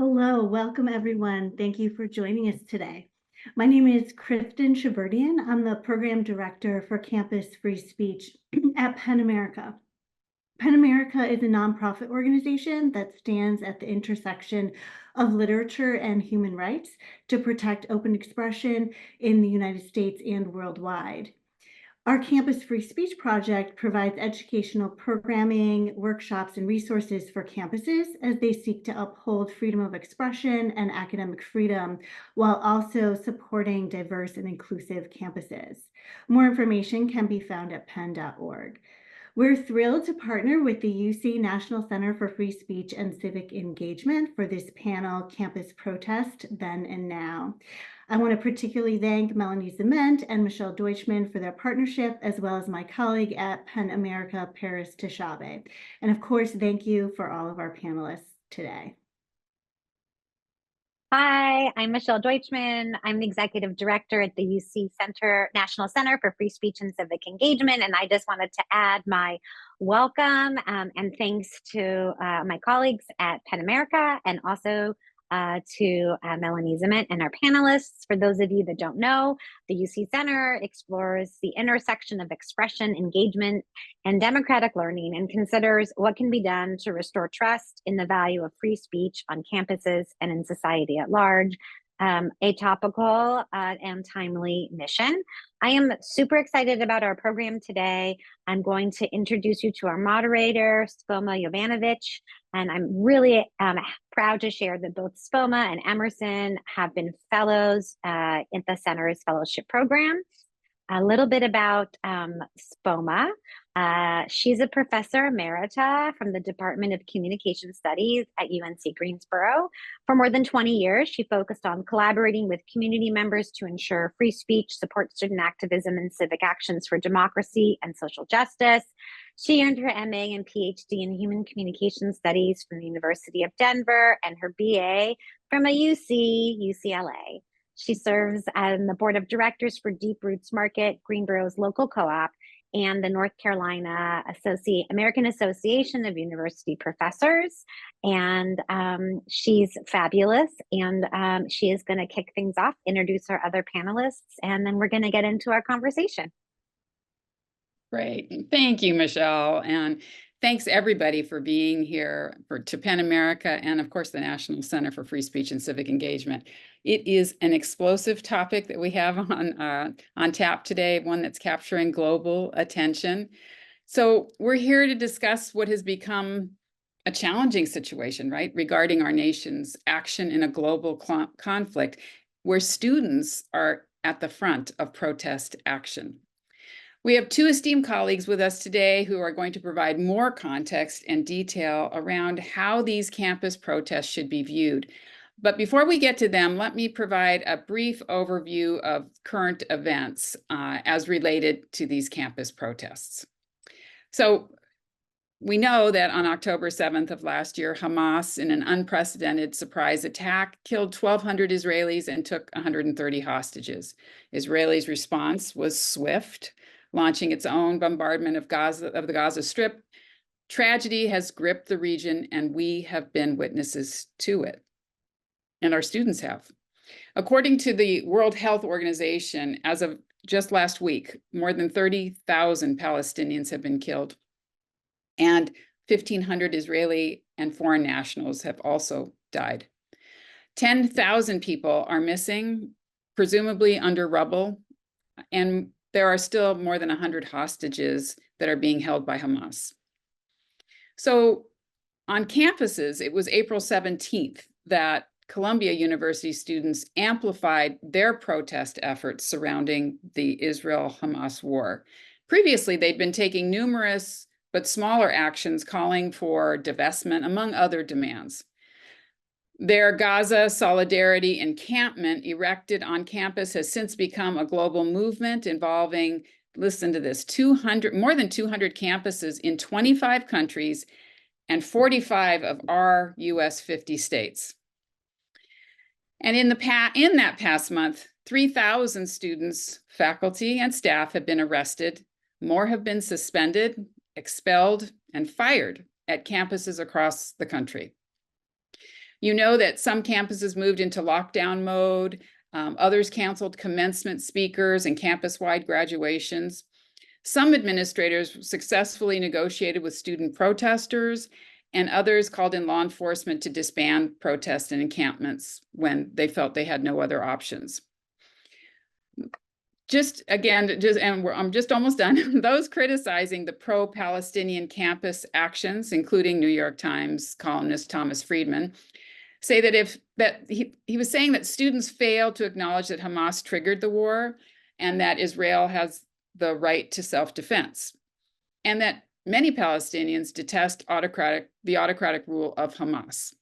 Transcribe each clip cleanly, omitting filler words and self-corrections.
Hello, welcome everyone. Thank you for joining us today. My name is Kristen Shaverdian. I'm the Program Director for Campus Free Speech at PEN America. PEN America is a nonprofit organization that stands at the intersection of literature and human rights to protect open expression in the United States and worldwide. Our Campus Free Speech project provides educational programming, workshops, and resources for campuses as they seek to uphold freedom of expression and academic freedom while also supporting diverse and inclusive campuses. More information can be found at pen.org. We're thrilled to partner with the UC National Center for Free Speech and Civic Engagement for this panel, Campus Protest, Then and Now. I want to particularly thank Melanie Zement and Michelle Deutschman for their partnership, as well as my colleague at PEN America, Paris Tishabe. And of course, thank you for all of our panelists today. Hi, I'm Michelle Deutschman. I'm the Executive Director at the UC National Center for Free Speech and Civic Engagement. And I just wanted to add my welcome and thanks to my colleagues at PEN America and also to Melanie Zement and our panelists. For those of you that don't know, the UC Center explores the intersection of expression, engagement, and democratic learning and considers what can be done to restore trust in the value of free speech on campuses and in society at large. A topical and timely mission. I am super excited about our program today. I'm going to introduce you to our moderator, Spoma Jovanovic, and I'm really proud to share that both Spoma and Emerson have been fellows at the Center's fellowship program. A little bit about Spoma. She's a professor emerita from the Department of Communication Studies at UNC Greensboro. For more than 20 years, she focused on collaborating with community members to ensure free speech, support student activism, and civic actions for democracy and social justice. She earned her MA and PhD in Human Communication Studies from the University of Denver and her BA from UCLA. She serves on the board of directors for Deep Roots Market, Greensboro's local co-op, and the North Carolina American Association of University Professors. And she's fabulous. And she is going to kick things off, introduce our other panelists, and then we're going to get into our conversation. Great. Thank you, Michelle. And thanks everybody for being here to PEN America and of course the National Center for Free Speech and Civic Engagement. It is an explosive topic that we have on tap today, one that's capturing global attention. So we're here to discuss what has become a challenging situation, right, regarding our nation's action in a global conflict where students are at the front of protest action. We have two esteemed colleagues with us today who are going to provide more context and detail around how these campus protests should be viewed. But before we get to them, let me provide a brief overview of current events as related to these campus protests. So we know that on October 7th of last year, Hamas, in an unprecedented surprise attack, killed 1,200 Israelis and took 130 hostages. Israel's response was swift, launching its own bombardment of the Gaza Strip. Tragedy has gripped the region, and we have been witnesses to it. And our students have. According to the World Health Organization, as of just last week, more than 30,000 Palestinians have been killed, and 1,500 Israeli and foreign nationals have also died. 10,000 people are missing, presumably under rubble, and there are still more than 100 hostages that are being held by Hamas. So on campuses, it was April 17th that Columbia University students amplified their protest efforts surrounding the Israel-Hamas war. Previously, they'd been taking numerous but smaller actions calling for divestment, among other demands. Their Gaza Solidarity encampment erected on campus has since become a global movement involving, listen to this, more than 200 campuses in 25 countries and 45 of our US 50 states. And in that past month, 3,000 students, faculty, and staff have been arrested. More have been suspended, expelled, and fired at campuses across the country. You know that some campuses moved into lockdown mode, others canceled commencement speakers and campus-wide graduations. Some administrators successfully negotiated with student protesters, and others called in law enforcement to disband protests and encampments when they felt they had no other options. I'm just almost done. Those criticizing the pro-Palestinian campus actions, including New York Times columnist Thomas Friedman, say that he was saying that students failed to acknowledge that Hamas triggered the war and that Israel has the right to self-defense, and that many Palestinians detest the autocratic rule of Hamas.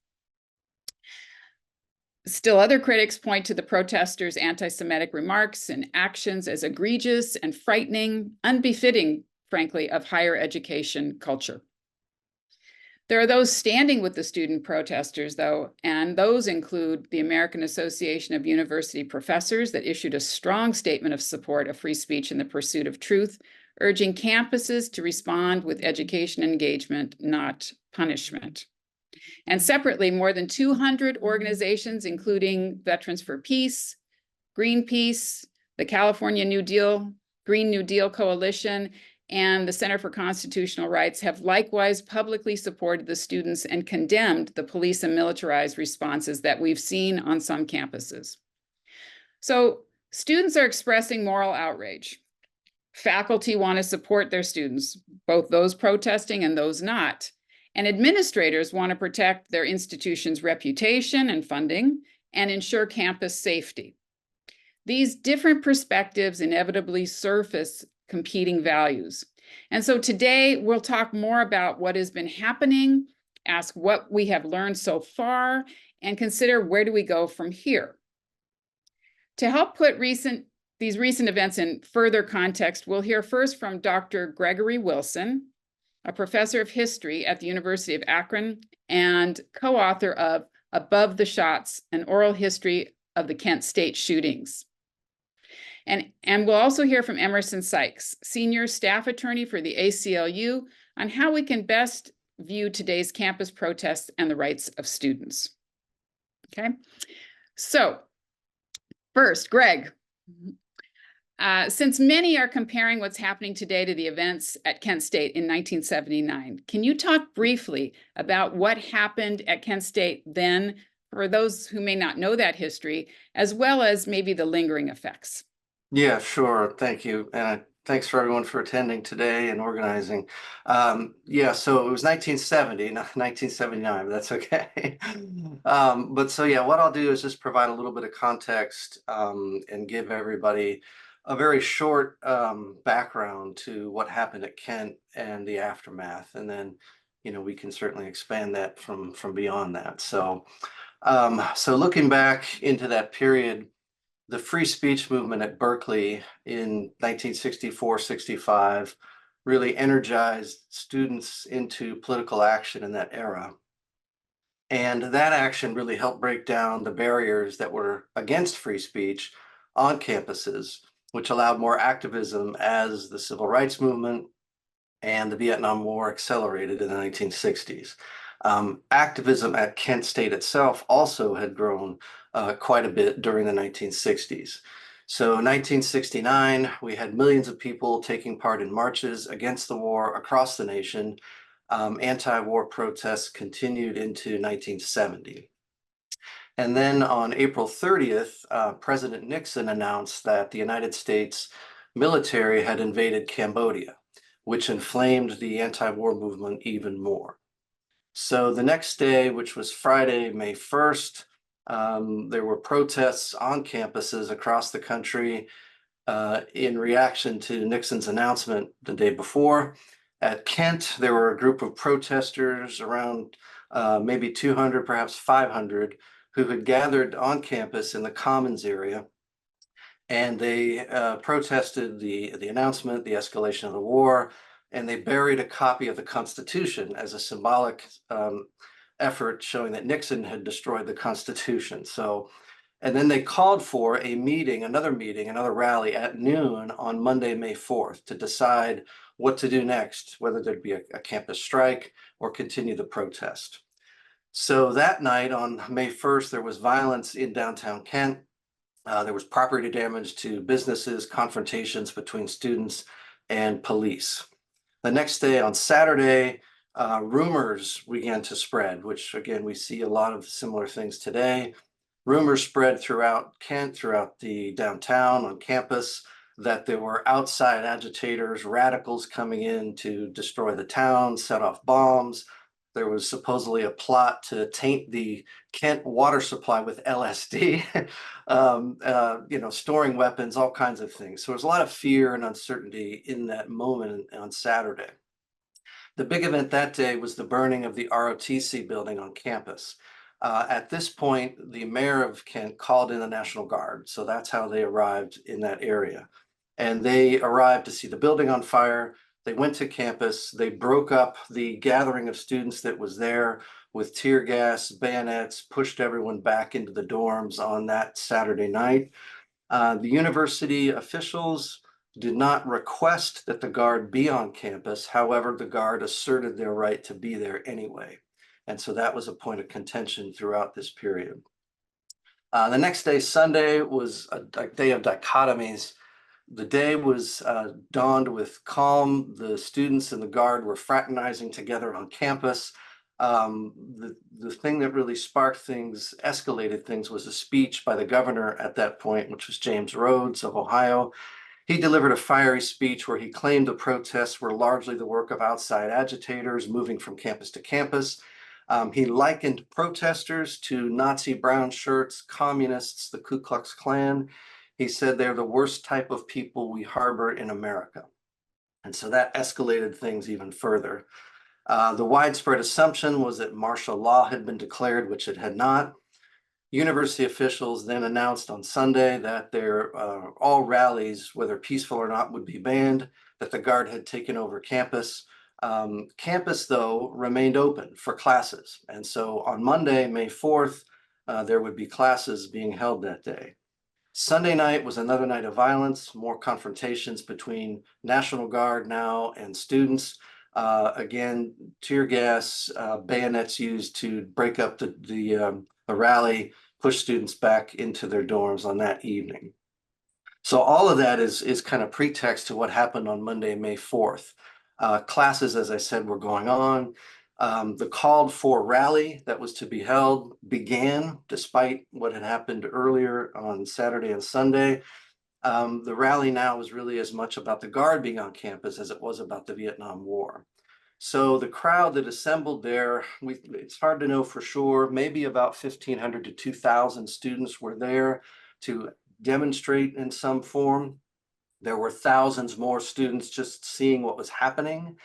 Still, other critics point to the protesters' anti-Semitic remarks and actions as egregious and frightening, unbefitting, frankly, of higher education culture. There are those standing with the student protesters, though, and those include the American Association of University Professors that issued a strong statement of support of free speech in the pursuit of truth, urging campuses to respond with education engagement, not punishment. And separately, more than 200 organizations, including Veterans for Peace, Greenpeace, the California Green New Deal Coalition, and the Center for Constitutional Rights have likewise publicly supported the students and condemned the police and militarized responses that we've seen on some campuses. So students are expressing moral outrage. Faculty want to support their students, both those protesting and those not. And administrators want to protect their institution's reputation and funding and ensure campus safety. These different perspectives inevitably surface competing values. And so today we'll talk more about what has been happening, ask what we have learned so far, and consider where do we go from here. To help put these recent events in further context, we'll hear first from Dr. Gregory Wllson, a professor of history at the University of Akron and co-author of Above the Shots, an oral history of the Kent State shootings. And we'll also hear from Emerson Sykes, senior staff attorney for the ACLU, on how we can best view today's campus protests and the rights of students. Okay, so first, Greg. Since many are comparing what's happening today to the events at Kent State in 1979, can you talk briefly about what happened at Kent State then, for those who may not know that history, as well as maybe the lingering effects? Yeah, sure. Thank you. And thanks for everyone for attending today and organizing. Yeah, so it was 1970, not 1979, but that's okay. But so yeah, what I'll do is just provide a little bit of context and give everybody a very short background to what happened at Kent and the aftermath. And then, we can certainly expand that from beyond that. So, so looking back into that period, the free speech movement at Berkeley in 1964-65 really energized students into political action in that era. And that action really helped break down the barriers that were against free speech on campuses, which allowed more activism as the civil rights movement and the Vietnam War accelerated in the 1960s. Activism at Kent State itself also had grown quite a bit during the 1960s. So 1969, we had millions of people taking part in marches against the war across the nation. Anti-war protests continued into 1970. And then on April 30th, President Nixon announced that the United States military had invaded Cambodia, which inflamed the anti-war movement even more. So the next day, which was Friday, May 1st, there were protests on campuses across the country in reaction to Nixon's announcement the day before. At Kent, there were a group of protesters, around maybe 200, perhaps 500, who had gathered on campus in the Commons area. And they protested the announcement, the escalation of the war, and they buried a copy of the Constitution as a symbolic effort showing that Nixon had destroyed the Constitution. So, and then they called for a meeting, another rally at noon on Monday, May 4th to decide what to do next, whether there'd be a campus strike or continue the protest. So that night on May 1st, there was violence in downtown Kent. There was property damage to businesses, confrontations between students and police. The next day on Saturday, rumors began to spread, which again, we see a lot of similar things today. Rumors spread throughout Kent, throughout the downtown on campus, that there were outside agitators, radicals coming in to destroy the town, set off bombs. There was supposedly a plot to taint the Kent water supply with LSD, storing weapons, all kinds of things. So there's a lot of fear and uncertainty in that moment on Saturday. The big event that day was the burning of the ROTC building on campus. At this point, the mayor of Kent called in the National Guard. So that's how they arrived in that area. And they arrived to see the building on fire. They went to campus. They broke up the gathering of students that was there with tear gas, bayonets, pushed everyone back into the dorms on that Saturday night. The university officials did not request that the Guard be on campus. However, the Guard asserted their right to be there anyway. And so that was a point of contention throughout this period. The next day, Sunday, was a day of dichotomies. The day was dawned with calm. The students and the Guard were fraternizing together on campus. The thing that really sparked things, escalated things, was a speech by the governor at that point, which was James Rhodes of Ohio. He delivered a fiery speech where he claimed the protests were largely the work of outside agitators moving from campus to campus. He likened protesters to Nazi brown shirts, communists, the Ku Klux Klan. He said they're the worst type of people we harbor in America. And so that escalated things even further. The widespread assumption was that martial law had been declared, which it had not. University officials then announced on Sunday that all rallies, whether peaceful or not, would be banned, that the Guard had taken over campus. Campus, though, remained open for classes. And so on Monday, May 4th, there would be classes being held that day. Sunday night was another night of violence, more confrontations between National Guard now and students. Again, tear gas, bayonets used to break up the rally, push students back into their dorms on that evening. So all of that is kind of pretext to what happened on Monday, May 4th. Classes, as I said, were going on. The called for rally that was to be held began despite what had happened earlier on Saturday and Sunday. The rally now was really as much about the Guard being on campus as it was about the Vietnam War. So the crowd that assembled there, it's hard to know for sure, maybe about 1,500 to 2,000 students were there to demonstrate in some form. There were thousands more students just seeing what was happening.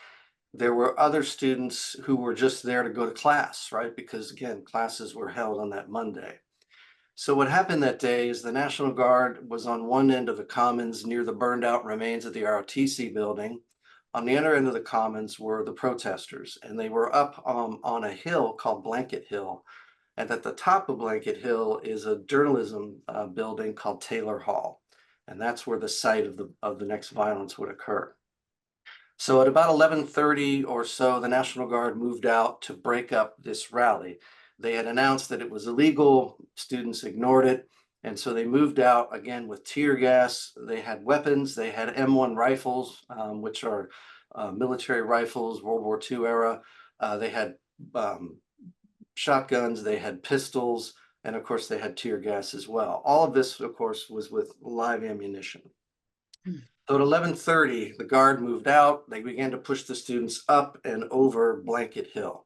There were other students who were just there to go to class, right? Because again, classes were held on that Monday. So what happened that day is the National Guard was on one end of the Commons near the burned out remains of the ROTC building. On the other end of the Commons were the protesters, and they were up on a hill called Blanket Hill. And at the top of Blanket Hill is a journalism building called Taylor Hall. And that's where the site of the next violence would occur. So at about 11:30 or so, the National Guard moved out to break up this rally. They had announced that it was illegal. Students ignored it. And so they moved out again with tear gas. They had weapons. They had M1 rifles, which are military rifles, World War II era. They had shotguns. They had pistols. And of course, they had tear gas as well. All of this, of course, was with live ammunition. So at 11:30, the Guard moved out. They began to push the students up and over Blanket Hill.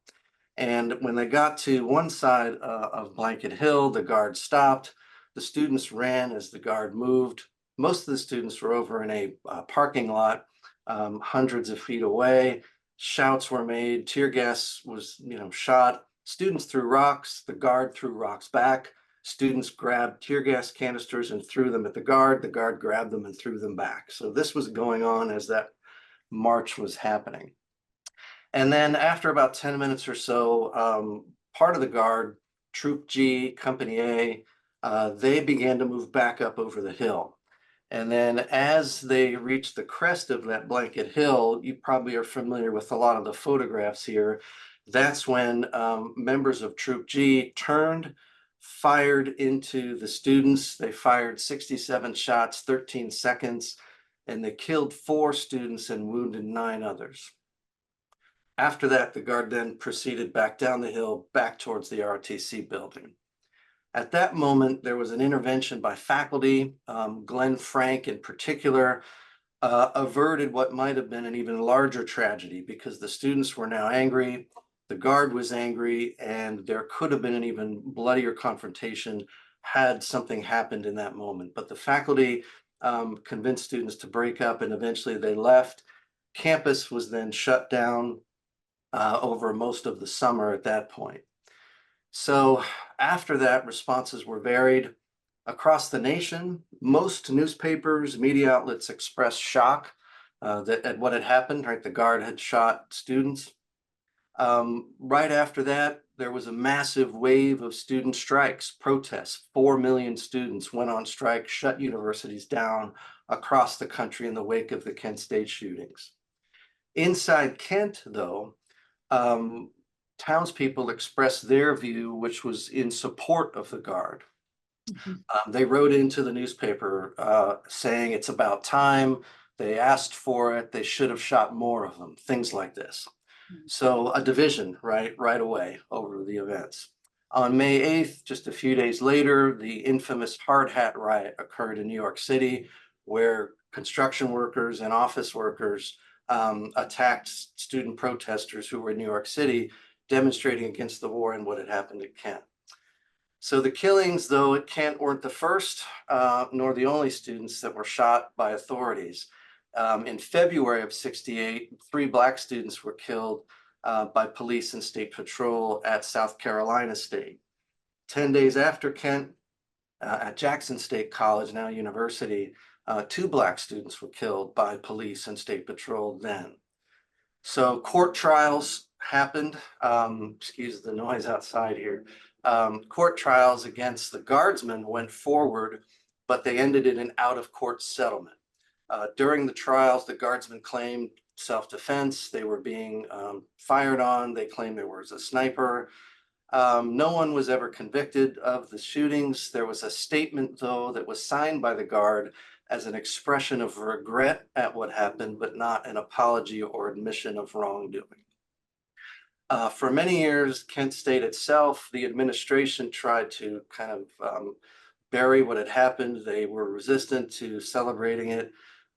And when they got to one side of Blanket Hill, the Guard stopped. The students ran as the Guard moved. Most of the students were over in a parking lot, hundreds of feet away. Shouts were made. Tear gas was, shot. Students threw rocks. The Guard threw rocks back. Students grabbed tear gas canisters and threw them at the Guard. The Guard grabbed them and threw them back. So this was going on as that march was happening. And then after about 10 minutes or so, part of the Guard, Troop G, Company A, they began to move back up over the hill. And then as they reached the crest of that Blanket Hill, you probably are familiar with a lot of the photographs here. That's when members of Troop G turned, fired into the students. They fired 67 shots, 13 seconds, and they killed 4 students and wounded 9 others. After that, the Guard then proceeded back down the hill, back towards the ROTC building. At that moment, there was an intervention by faculty. Glenn Frank in particular averted what might have been an even larger tragedy, because the students were now angry, the Guard was angry, and there could have been an even bloodier confrontation had something happened in that moment. But the faculty convinced students to break up, and eventually they left. Campus was then shut down over most of the summer at that point. So after that, responses were varied. Across the nation, most newspapers, media outlets expressed shock at what had happened, right? The Guard had shot students. Right after that, there was a massive wave of student strikes, protests. 4 million students went on strike, shut universities down across the country in the wake of the Kent State shootings. Inside Kent, though, townspeople expressed their view, which was in support of the Guard. They wrote into the newspaper saying it's about time. They asked for it. They should have shot more of them, things like this. So a division right away over the events. On May 8th, just a few days later, the infamous Hard Hat riot occurred in New York City, where construction workers and office workers attacked student protesters who were in New York City demonstrating against the war and what had happened at Kent. So the killings, though, at Kent weren't the first nor the only students that were shot by authorities. In February of '68, 3 Black students were killed by police and state patrol at South Carolina State. 10 days after Kent, at Jackson State College, now university, 2 Black students were killed by police and state patrol then. So court trials happened. Excuse the noise outside here. Court trials against the Guardsmen went forward, but they ended in an out-of-court settlement. During the trials, the Guardsmen claimed self-defense. They were being fired on. They claimed there was a sniper. No one was ever convicted of the shootings. There was a statement, though, that was signed by the Guard as an expression of regret at what happened, but not an apology or admission of wrongdoing. For many years, Kent State itself, the administration tried to kind of bury what had happened. They were resistant to celebrating it.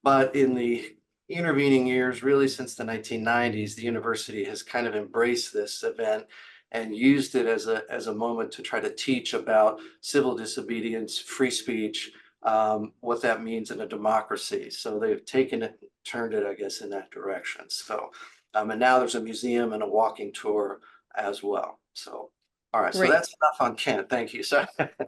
But in the intervening years, really since the 1990s, the university has kind of embraced this event and used it as a moment to try to teach about civil disobedience, free speech, what that means in a democracy. So they've taken it, turned it, I guess, in that direction. So, and now there's a museum and a walking tour as well. So, all right, Great. so that's enough on Kent. Thank you. So,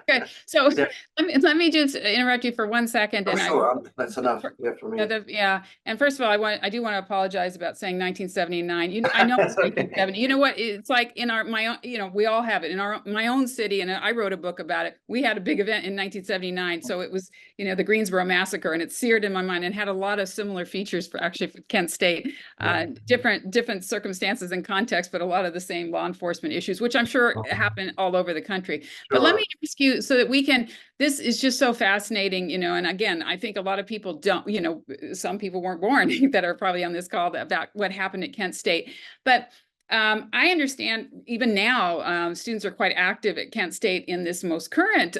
Good. So yeah. let me just interrupt you for 1 second. Oh, and sure, that's enough. Yeah, for me. Yeah, and first of all, I do want to apologize about saying 1979. I know it's 1970. You know what? It's like in my own, we all have it in my own city, and I wrote a book about it. We had a big event in 1979, so it was the Greensboro massacre, and it's seared in my mind and had a lot of similar features for Kent State, different circumstances and context, but a lot of the same law enforcement issues, which I'm sure happen all over the country. Sure. But let me ask you so that we can. This is just so fascinating, and again, I think a lot of people don't, some people weren't born that are probably on this call about what happened at Kent State. But I understand even now, students are quite active at Kent State in this most current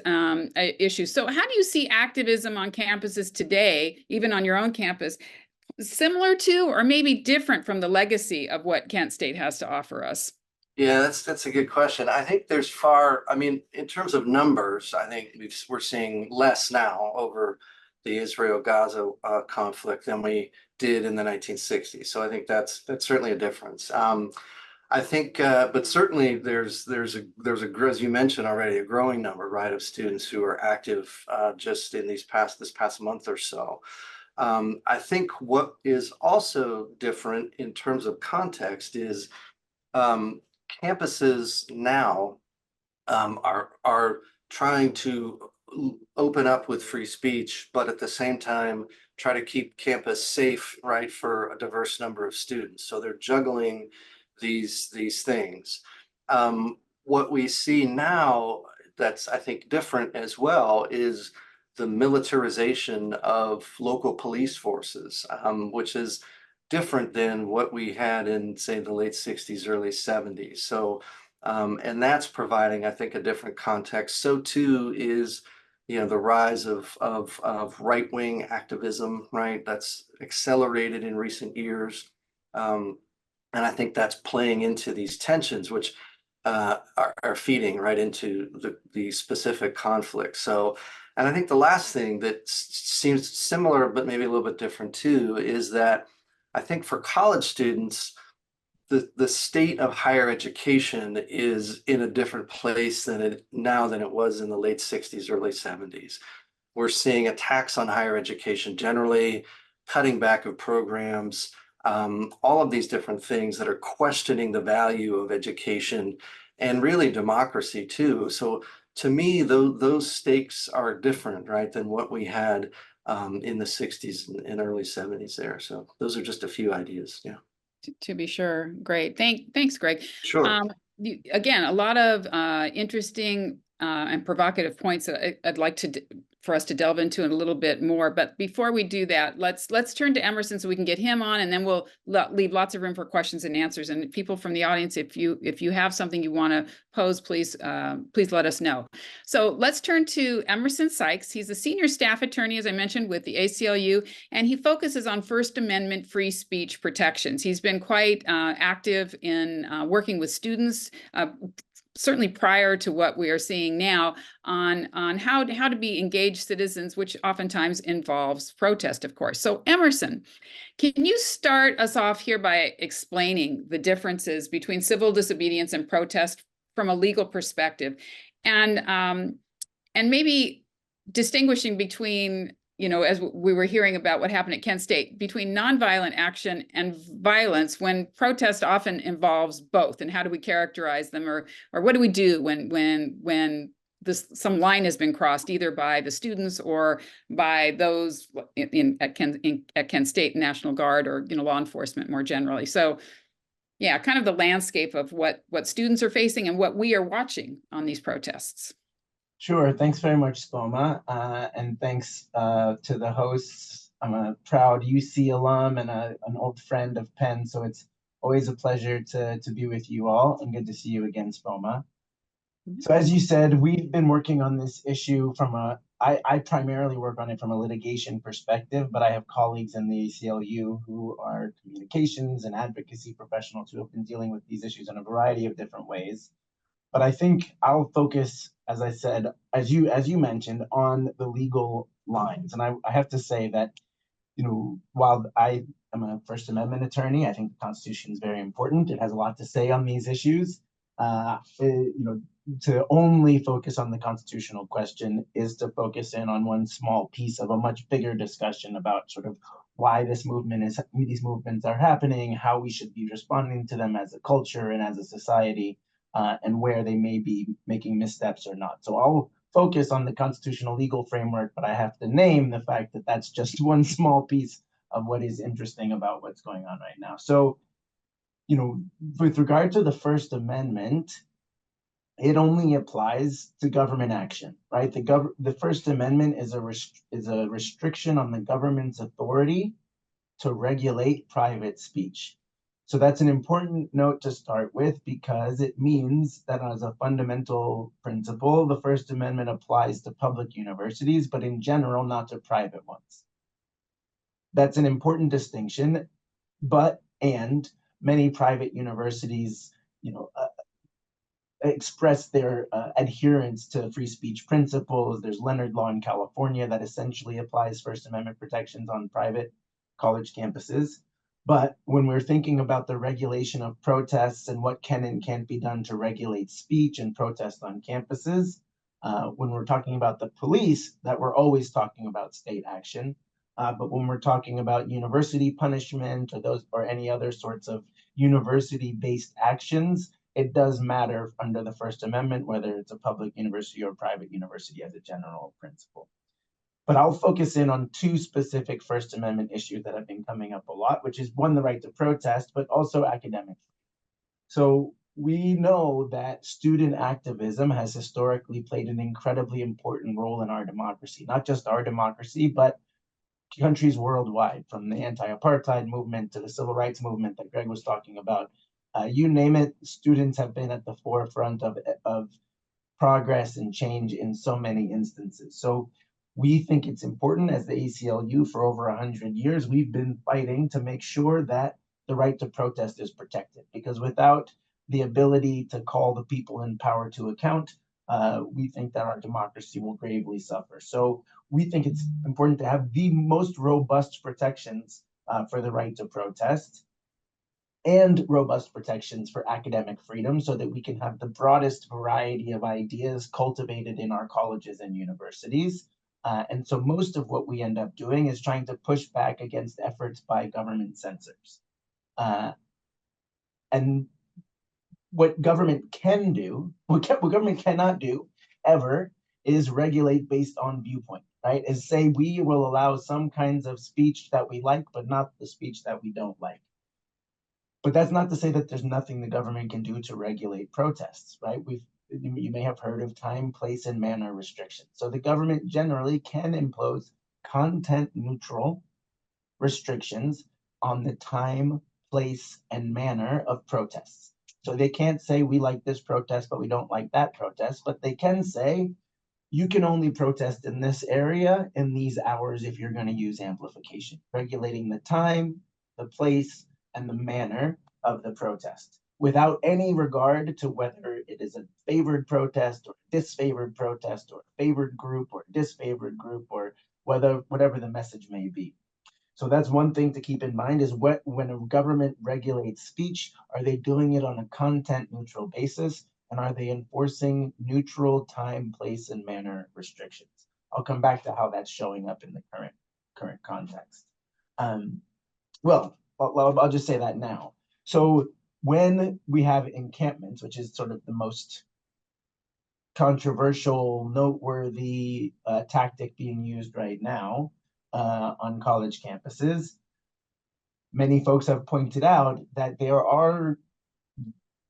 issue. So how do you see activism on campuses today, even on your own campus, similar to or maybe different from the legacy of what Kent State has to offer us? Yeah, that's a good question. I think there's in terms of numbers, I think we're seeing less now over the Israel-Gaza conflict than we did in the 1960s. So I think that's certainly a difference. I think, but certainly there's as you mentioned already, a growing number, right, of students who are active just in this past month or so. I think what is also different in terms of context is campuses now are trying to open up with free speech, but at the same time try to keep campus safe, right, for a diverse number of students. So they're juggling these things. What we see now that's, I think, different as well is the militarization of local police forces, which is different than what we had in, say, the late 60s, early 70s. So, and that's providing, I think, a different context. So too is, you know, the rise of right-wing activism, right? That's accelerated in recent years. And I think that's playing into these tensions, which are feeding right into the specific conflict. So, and I think the last thing that seems similar, but maybe a little bit different too, is that I think for college students, the state of higher education is in a different place than it was in the late 60s, early 70s. We're seeing attacks on higher education generally, cutting back of programs, all of these different things that are questioning the value of education and really democracy too. So to me, those stakes are different, right, than what we had in the 60s and early 70s there. So those are just a few ideas. Yeah. To be sure. Great. Thanks, Greg. Sure. Again, a lot of interesting and provocative points that I'd like for us to delve into in a little bit more. But before we do that, let's turn to Emerson so we can get him on, and then we'll leave lots of room for questions and answers. And people from the audience, if you have something you want to pose, please let us know. So let's turn to Emerson Sykes. He's a senior staff attorney, as I mentioned, with the ACLU, and he focuses on First Amendment free speech protections. He's been quite active in working with students, certainly prior to what we are seeing now, on how to be engaged citizens, which oftentimes involves protest, of course. So Emerson, can you start us off here by explaining the differences between civil disobedience and protest from a legal perspective, and maybe distinguishing between, you know, as we were hearing about what happened at Kent State, between nonviolent action and violence, when protest often involves both, and how do we characterize them, or what do we do when some line has been crossed, either by the students or by those at Kent State, National Guard, or, you know, law enforcement more generally. So yeah, kind of the landscape of what students are facing and what we are watching on these protests. Sure. Thanks very much, Spoma. And thanks to the hosts. I'm a proud UC alum and an old friend of Penn, so it's always a pleasure to be with you all, and good to see you again, Spoma. So as you said, we've been working on this issue I primarily work on it from a litigation perspective, but I have colleagues in the ACLU who are communications and advocacy professionals who have been dealing with these issues in a variety of different ways. But I think I'll focus, as I said, as you mentioned, on the legal lines. And I have to say that, you know, while I am a First Amendment attorney, I think the Constitution is very important. It has a lot to say on these issues. You know, to only focus on the constitutional question is to focus in on one small piece of a much bigger discussion about sort of why these movements are happening, how we should be responding to them as a culture and as a society. And where they may be making missteps or not. So I'll focus on the constitutional legal framework, but I have to name the fact that that's just one small piece of what is interesting about what's going on right now. So, you know, with regard to the First Amendment, it only applies to government action, right? The First Amendment is a restriction on the government's authority to regulate private speech. So that's an important note to start with, because it means that as a fundamental principle, the First Amendment applies to public universities, but in general, not to private ones. That's an important distinction, and many private universities, you know, express their adherence to free speech principles. There's Leonard Law in California that essentially applies First Amendment protections on private college campuses. But when we're thinking about the regulation of protests and what can and can't be done to regulate speech and protest on campuses, when we're talking about the police, that we're always talking about state action. But when we're talking about university punishment or any other sorts of university-based actions, it does matter under the First Amendment, whether it's a public university or private university as a general principle. But I'll focus in on two specific First Amendment issues that have been coming up a lot, which is one, the right to protest, but also academic. So we know that student activism has historically played an incredibly important role in our democracy, not just our democracy, but countries worldwide, from the anti-apartheid movement to the civil rights movement that Greg was talking about. You name it, students have been at the forefront of progress and change in so many instances. So we think it's important, as the ACLU for over 100 years, we've been fighting to make sure that the right to protest is protected, because without the ability to call the people in power to account, we think that our democracy will gravely suffer. So we think it's important to have the most robust protections for the right to protest, and robust protections for academic freedom, so that we can have the broadest variety of ideas cultivated in our colleges and universities. And so most of what we end up doing is trying to push back against efforts by government censors. And what government can do, what government cannot do ever, is regulate based on viewpoint, right? Is say we will allow some kinds of speech that we like, but not the speech that we don't like. But that's not to say that there's nothing the government can do to regulate protests, right? You may have heard of time, place, and manner restrictions. So the government generally can impose content neutral restrictions on the time, place, and manner of protests. So they can't say we like this protest, but we don't like that protest, but they can say you can only protest in this area in these hours if you're going to use amplification, regulating the time, the place, and the manner of the protest, without any regard to whether it is a favored protest or disfavored protest, or favored group or disfavored group, or whatever the message may be. So that's one thing to keep in mind, is when a government regulates speech, are they doing it on a content neutral basis? And are they enforcing neutral time, place, and manner restrictions? I'll come back to how that's showing up in the current context. Well, I'll just say that now. So when we have encampments, which is sort of the most controversial, noteworthy tactic being used right now on college campuses, many folks have pointed out that there are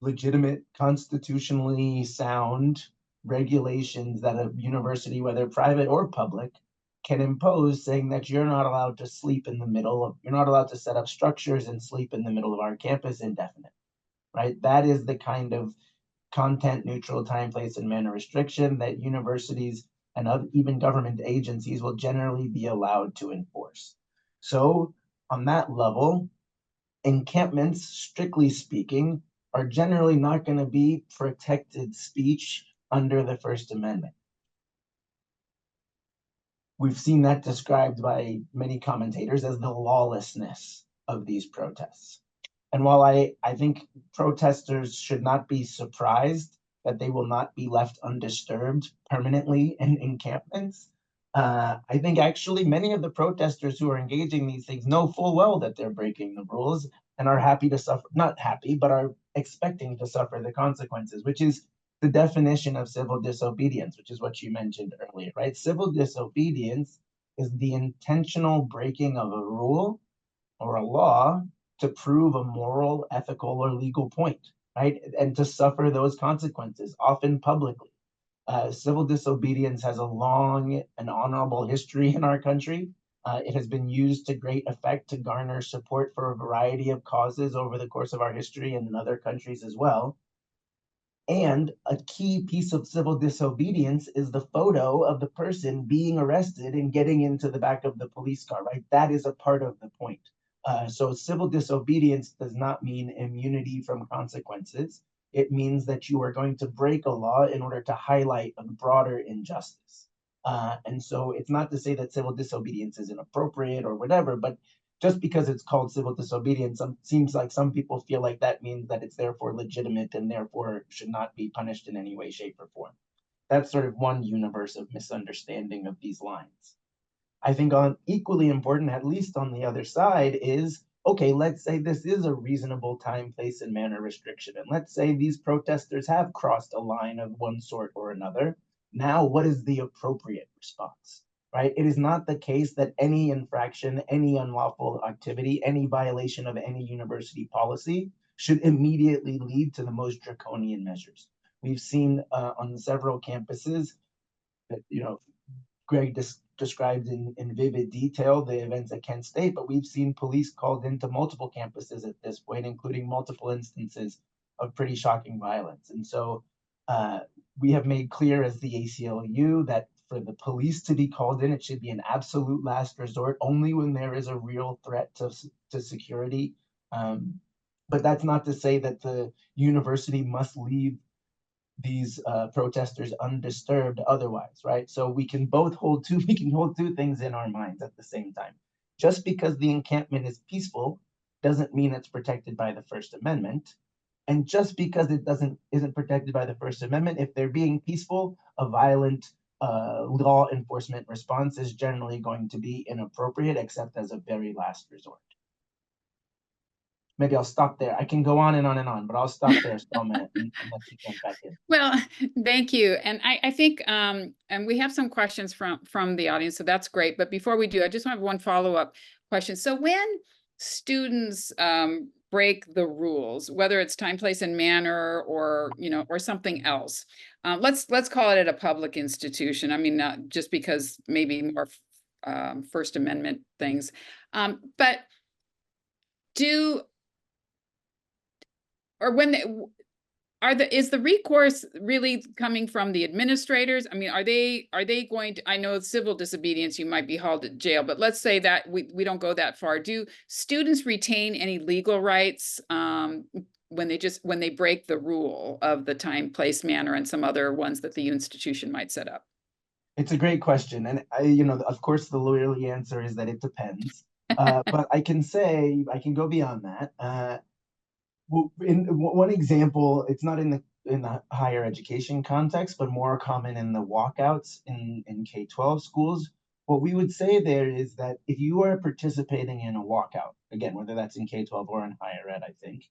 legitimate, constitutionally sound regulations that a university, whether private or public, can impose, saying that you're not allowed to sleep in the middle of, you're not allowed to set up structures and sleep in the middle of our campus indefinitely, right? That is the kind of content neutral time, place, and manner restriction that universities and even government agencies will generally be allowed to enforce. So on that level, encampments, strictly speaking, are generally not going to be protected speech under the First Amendment. We've seen that described by many commentators as the lawlessness of these protests. And while I think protesters should not be surprised that they will not be left undisturbed permanently in encampments, I think actually many of the protesters who are engaging in these things know full well that they're breaking the rules and are happy to suffer, not happy, but are expecting to suffer the consequences, which is the definition of civil disobedience, which is what you mentioned earlier, right? Civil disobedience is the intentional breaking of a rule or a law to prove a moral, ethical, or legal point, right? And to suffer those consequences, often publicly. Civil disobedience has a long and honorable history in our country. It has been used to great effect to garner support for a variety of causes over the course of our history and in other countries as well. And a key piece of civil disobedience is the photo of the person being arrested and getting into the back of the police car, right? That is a part of the point. So civil disobedience does not mean immunity from consequences. It means that you are going to break a law in order to highlight a broader injustice. And so it's not to say that civil disobedience is inappropriate or whatever, but just because it's called civil disobedience, seems like some people feel like that means that it's therefore legitimate and therefore should not be punished in any way, shape, or form. That's sort of one universe of misunderstanding of these lines. I think equally important, at least on the other side, is, okay, let's say this is a reasonable time, place, and manner restriction. And let's say these protesters have crossed a line of one sort or another. Now, what is the appropriate response? Right? It is not the case that any infraction, any unlawful activity, any violation of any university policy should immediately lead to the most draconian measures. We've seen on several campuses that, Greg described in vivid detail the events at Kent State, but we've seen police called into multiple campuses at this point, including multiple instances of pretty shocking violence. And so we have made clear as the ACLU that for the police to be called in, it should be an absolute last resort, only when there is a real threat to security. But that's not to say that the university must leave these protesters undisturbed otherwise, right? So we can hold two things in our minds at the same time. Just because the encampment is peaceful doesn't mean it's protected by the First Amendment. And just because it isn't protected by the First Amendment, if they're being peaceful, a violent law enforcement response is generally going to be inappropriate, except as a very last resort. Maybe I'll stop there. I can go on and on and on, but I'll stop there, Spoma, and let you jump back in. Well, thank you. And I think, and we have some questions from the audience, so that's great. But before we do, I just want to have one follow-up question. So when students break the rules, whether it's time, place, and manner, or or something else, let's call it at a public institution. I mean, not just because maybe more First Amendment things, but is the recourse really coming from the administrators? I mean, are they going to, I know civil disobedience, you might be hauled to jail, but let's say that we don't go that far. Do students retain any legal rights when they break the rule of the time, place, manner, and some other ones that the institution might set up? It's a great question. And of course, the lawyerly answer is that it depends. But I can go beyond that. In one example, it's not in the higher education context, but more common in the walkouts in K-12 schools. What we would say there is that if you are participating in a walkout, again, whether that's in K-12 or in higher ed, I think,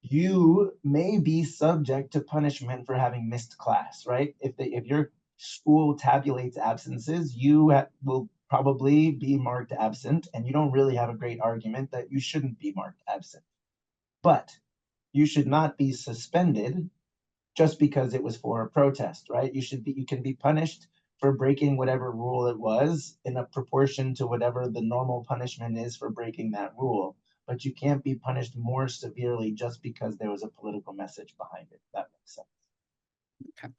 you may be subject to punishment for having missed class, right? If your school tabulates absences, you will probably be marked absent, and you don't really have a great argument that you shouldn't be marked absent. But you should not be suspended just because it was for a protest, right? You can be punished for breaking whatever rule it was in a proportion to whatever the normal punishment is for breaking that rule. But you can't be punished more severely just because there was a political message behind it. That makes sense. Okay.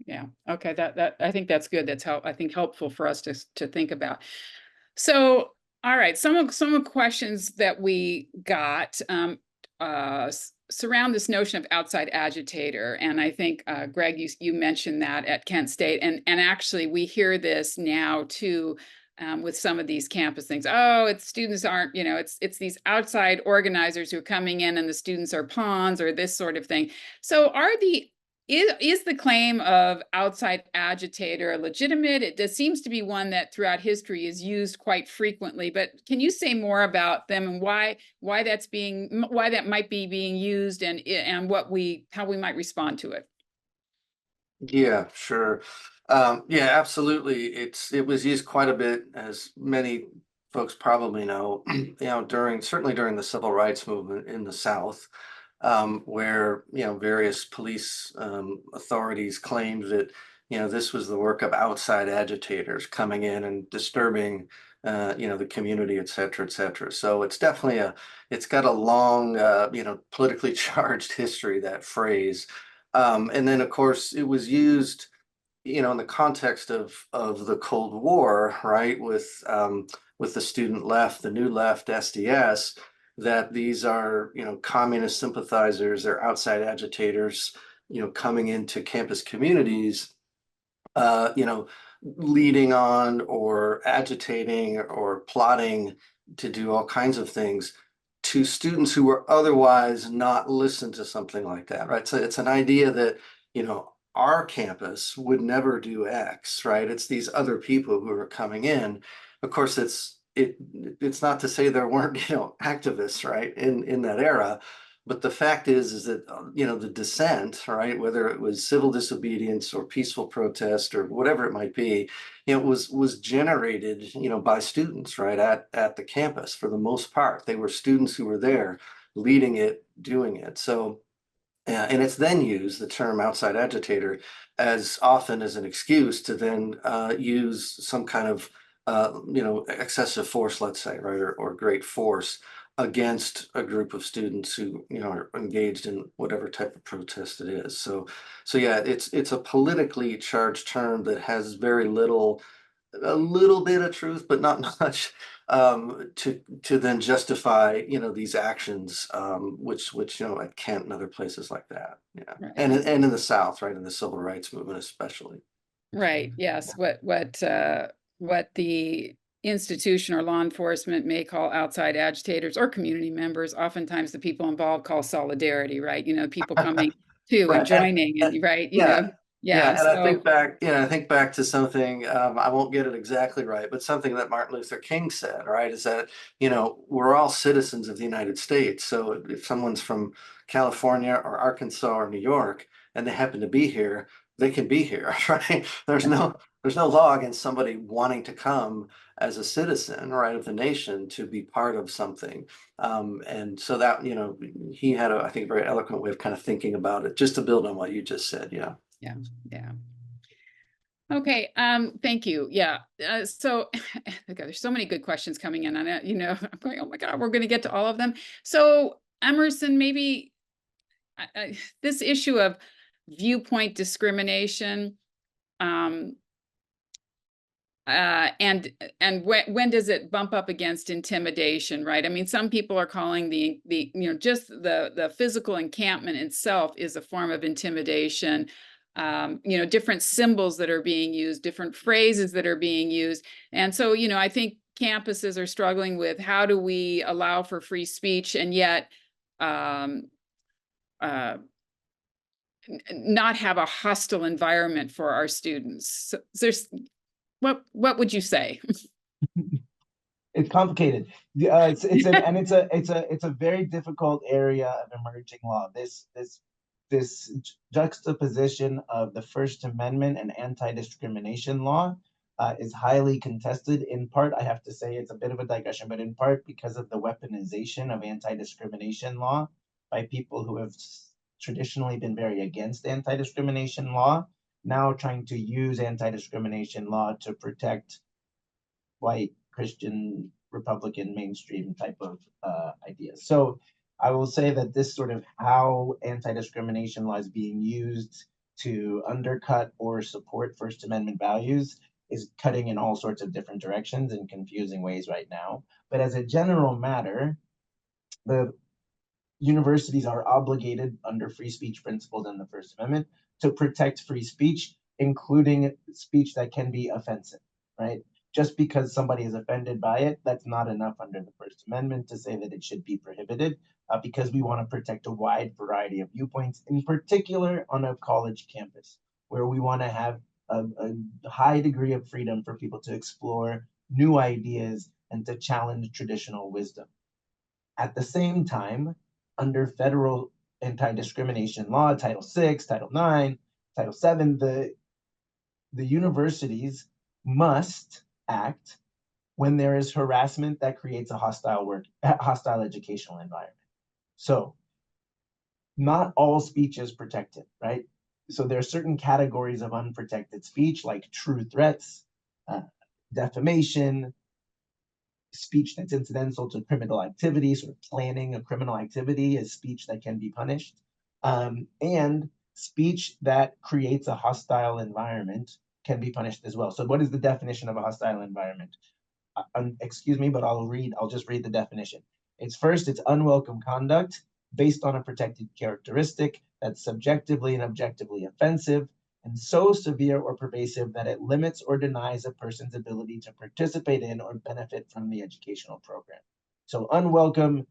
Yeah. Okay. That I think that's good. That's helpful for us to think about. So, all right. Some of questions that we got surround this notion of outside agitator. And I think, Greg, you mentioned that at Kent State. And actually, we hear this now, too, with some of these campus things. Oh, it's students aren't, it's these outside organizers who are coming in and the students are pawns, or this sort of thing. So is the claim of outside agitator legitimate? It seems to be one that throughout history is used quite frequently, but can you say more about them and why that might be being used, and how we might respond to it? Yeah, sure. Yeah, absolutely. It was used quite a bit, as many folks probably know, certainly during the civil rights movement in the South. Where various police authorities claimed that this was the work of outside agitators coming in and disturbing the community, et cetera, et cetera. So it's definitely it's got a long politically charged history, that phrase. And then of course it was used in the context of the Cold War, right, with the student left, the new left, SDS, that these are, communist sympathizers, they're outside agitators, coming into campus communities, leading on or agitating or plotting to do all kinds of things to students who were otherwise not listen to something like that, right? So it's an idea that, our campus would never do X, right? It's these other people who are coming in. Of course, it's not to say there weren't, activists, right, in that era, but the fact is that the dissent, right, whether it was civil disobedience or peaceful protest or whatever it might be, was generated by students, right, at the campus. For the most part, they were students who were there leading it, doing it. So, and it's then used, the term outside agitator, as often as an excuse to then use some kind of excessive force, let's say, right, or great force against a group of students who are engaged in whatever type of protest it is. So yeah, it's a politically charged term that has very little, a little bit of truth, but not much, to then justify these actions, which at Kent and other places like that. Yeah, Right. and in the South, right, in the civil rights movement especially. Right. Yes. What the institution or law enforcement may call outside agitators or community members, oftentimes the people involved call solidarity, right? People coming to and Right, joining and right, yeah. yeah. And I think back to something, I won't get it exactly right, but something that Martin Luther King said, right, is that, we're all citizens of the United States. So if someone's from California or Arkansas or New York and they happen to be here, they can be here, right? There's no law against somebody wanting to come as a citizen, right, of the nation to be part of something. And so that, he had I think, a very eloquent way of kind of thinking about it, just to build on what you just said. Yeah. Yeah. Okay, thank you. Yeah. So okay, there's so many good questions coming in on it. I'm going, oh my God, we're going to get to all of them. So Emerson, maybe this issue of viewpoint discrimination, and when does it bump up against intimidation, right? I mean, some people are calling the just the physical encampment itself is a form of intimidation. Different symbols that are being used, different phrases that are being used. And so, I think campuses are struggling with how do we allow for free speech and yet not have a hostile environment for our students. So there's what would you say? It's complicated. It's a very difficult area of emerging law. This juxtaposition of the First Amendment and anti-discrimination law is highly contested. In part, I have to say it's a bit of a digression, but in part because of the weaponization of anti-discrimination law by people who have traditionally been very against anti-discrimination law, now trying to use anti-discrimination law to protect white Christian Republican mainstream type of ideas. So I will say that this sort of how anti-discrimination law is being used to undercut or support First Amendment values is cutting in all sorts of different directions in confusing ways right now. But as a general matter, the universities are obligated under free speech principles and the First Amendment to protect free speech, including speech that can be offensive, right? Just because somebody is offended by it, that's not enough under the First Amendment to say that it should be prohibited, because we want to protect a wide variety of viewpoints, in particular on a college campus, where we want to have a high degree of freedom for people to explore new ideas and to challenge traditional wisdom. At the same time, under federal anti-discrimination law, Title VI, Title IX, Title VII, the universities must act when there is harassment that creates a hostile educational environment. So not all speech is protected, right? So there are certain categories of unprotected speech, like true threats, defamation, speech that's incidental to criminal activity, sort of planning a criminal activity is speech that can be punished, and speech that creates a hostile environment can be punished as well. So what is the definition of a hostile environment? Excuse me, but I'll just read the definition. It's unwelcome conduct based on a protected characteristic that's subjectively and objectively offensive and so severe or pervasive that it limits or denies a person's ability to participate in or benefit from the educational program. So unwelcome,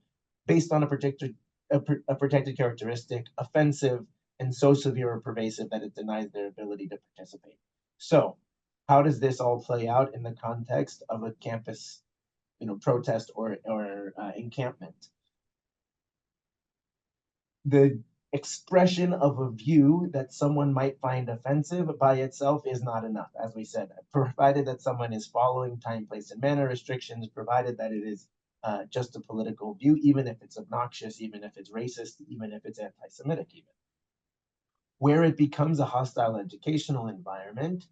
based on a protected characteristic, offensive, and so severe or pervasive that it denies their ability to participate. So how does this all play out in the context of a campus, protest or encampment? The expression of a view that someone might find offensive by itself is not enough, as we said, provided that someone is following time, place, and manner restrictions, provided that it is just a political view, even if it's obnoxious, even if it's racist, even if it's anti-Semitic even. Where it becomes a hostile educational environment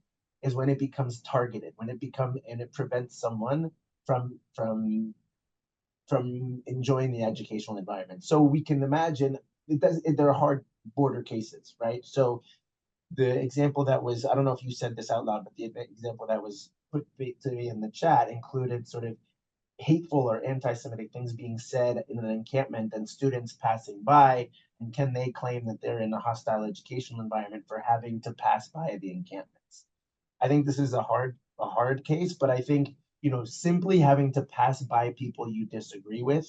is when it becomes targeted, when it prevents someone from enjoying the educational environment. So we can imagine there are hard border cases, right? So the example that was, I don't know if you said this out loud, but the example that was put to me in the chat included sort of hateful or anti-Semitic things being said in an encampment and students passing by, and can they claim that they're in a hostile educational environment for having to pass by the encampments? I think this is a hard case, but I think, you know, simply having to pass by people you disagree with,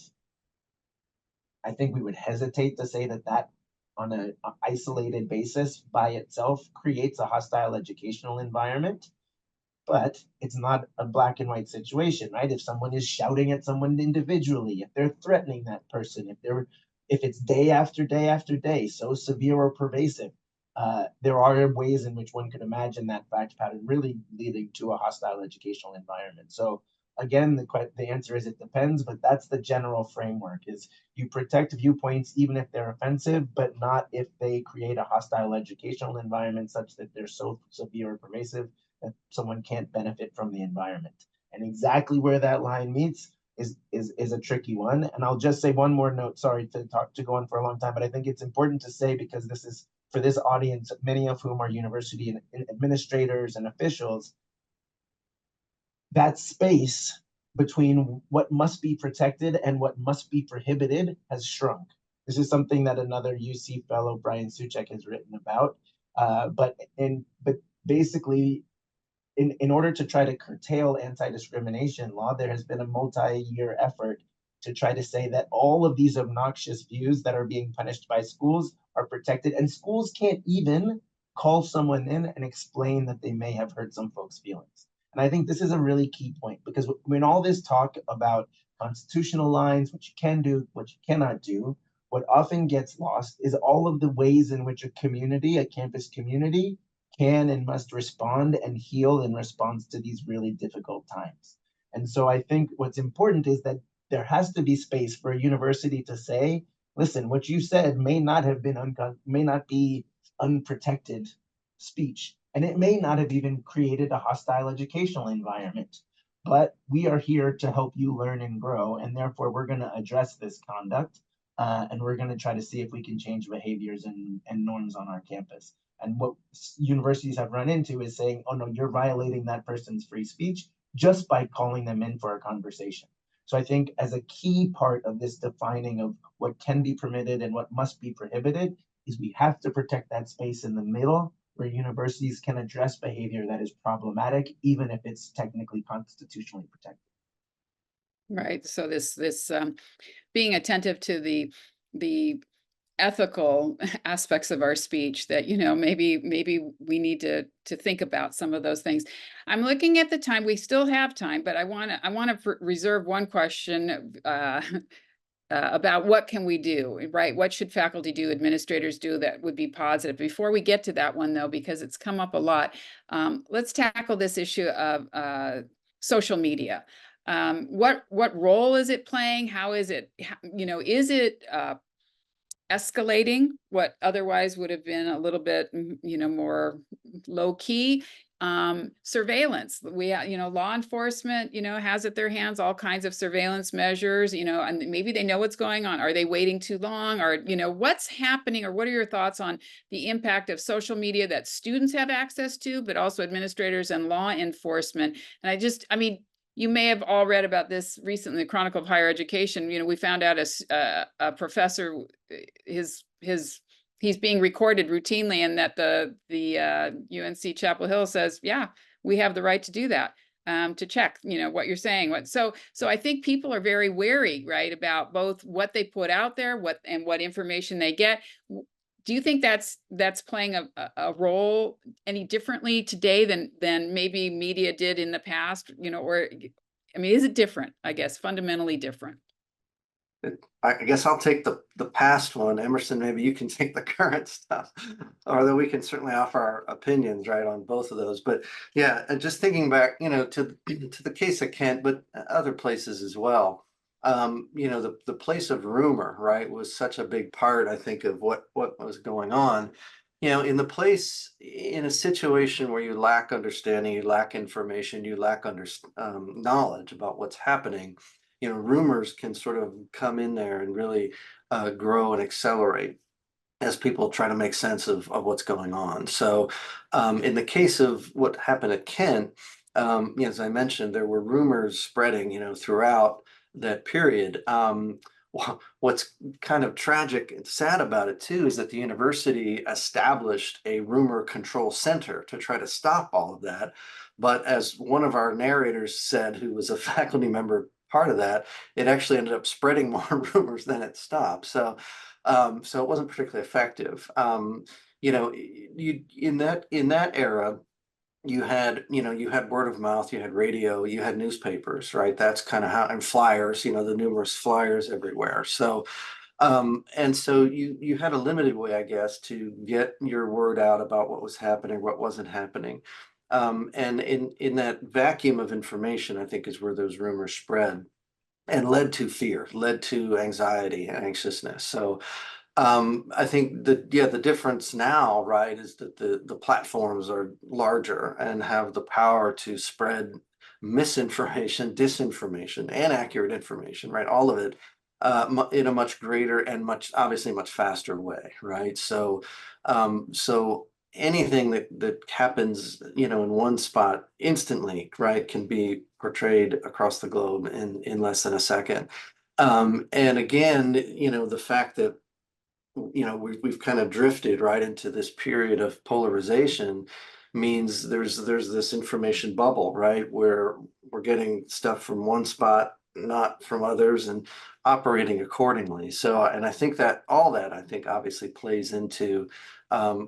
I think we would hesitate to say that on an isolated basis by itself creates a hostile educational environment. But it's not a black and white situation, right? If someone is shouting at someone individually, if they're threatening that person, if it's day after day after day, so severe or pervasive, there are ways in which one could imagine that fact pattern really leading to a hostile educational environment. So again, the answer is it depends, but that's the general framework: is you protect viewpoints even if they're offensive, but not if they create a hostile educational environment such that they're so severe or pervasive that someone can't benefit from the environment. And exactly where that line meets is a tricky one. And I'll just say one more note, sorry to go on for a long time, but I think it's important to say, because this is for this audience, many of whom are university administrators and officials, that space between what must be protected and what must be prohibited has shrunk. This is something that another UC fellow, Brian Suchek, has written about. But basically, in order to try to curtail anti-discrimination law, there has been a multi-year effort to try to say that all of these obnoxious views that are being punished by schools are protected, and schools can't even call someone in and explain that they may have hurt some folks' feelings. And I think this is a really key point, because when all this talk about constitutional lines, what you can do, what you cannot do, what often gets lost is all of the ways in which a campus community, can and must respond and heal in response to these really difficult times. And so I think what's important is that there has to be space for a university to say, listen, what you said may not be unprotected speech, and it may not have even created a hostile educational environment, but we are here to help you learn and grow, and therefore we're going to address this conduct, and we're going to try to see if we can change behaviors and norms on our campus. And what universities have run into is saying, oh no, you're violating that person's free speech just by calling them in for a conversation. So I think as a key part of this defining of what can be permitted and what must be prohibited is we have to protect that space in the middle where universities can address behavior that is problematic, even if it's technically constitutionally protected. Right. So this being attentive to the ethical aspects of our speech, that, you know, maybe we need to think about some of those things. I'm looking at the time. We still have time, but I want to reserve one question about what can we do, right? What should faculty do, administrators do that would be positive? Before we get to that one, though, because it's come up a lot, let's tackle this issue of social media. What role is it playing? How is it, you know, is it escalating what otherwise would have been a little bit, you know, more low key? Surveillance, law enforcement, has at their hands all kinds of surveillance measures, and maybe they know what's going on. Are they waiting too long? Or, what's happening? Or what are your thoughts on the impact of social media that students have access to, but also administrators and law enforcement? And you may have all read about this recently, the Chronicle of Higher Education. We found out a professor, he's being recorded routinely, and that the UNC Chapel Hill says, yeah, we have the right to do that, to check, what you're saying. So I think people are very wary, right, about both what they put out there, what information they get. Do you think that's playing a role any differently today than maybe media did in the past? Or, is it different? I guess fundamentally different. I guess I'll take the past one. Emerson, maybe you can take the current stuff, although we can certainly offer our opinions, right, on both of those. But yeah, just thinking back, to the case of Kent, but other places as well. the place of rumor, right, was such a big part, I think, of what was going on. In a situation where you lack understanding, you lack information, you lack knowledge about what's happening, rumors can sort of come in there and really grow and accelerate as people try to make sense of what's going on. So in the case of what happened at Kent, as I mentioned, there were rumors spreading, throughout that period. What's kind of tragic and sad about it too is that the university established a rumor control center to try to stop all of that. But as one of our narrators said, who was a faculty member part of that, it actually ended up spreading more rumors than it stopped. So it wasn't particularly effective. In that era, you had word of mouth, you had radio, you had newspapers, right? That's kind of how, and flyers, the numerous flyers everywhere. So and so you had a limited way, I guess, to get your word out about what was happening, what wasn't happening. And in that vacuum of information, I think is where those rumors spread and led to fear, led to anxiety and anxiousness. So I think the difference now, right, is that the platforms are larger and have the power to spread misinformation, disinformation, and accurate information, right? All of it in a much greater and obviously much faster way, right? So anything that happens, in one spot instantly, right, can be portrayed across the globe in less than a second. And again, the fact that we've kind of drifted right into this period of polarization means there's this information bubble, right, where we're getting stuff from one spot, not from others, and operating accordingly. So, and I think that all that, I think, obviously plays into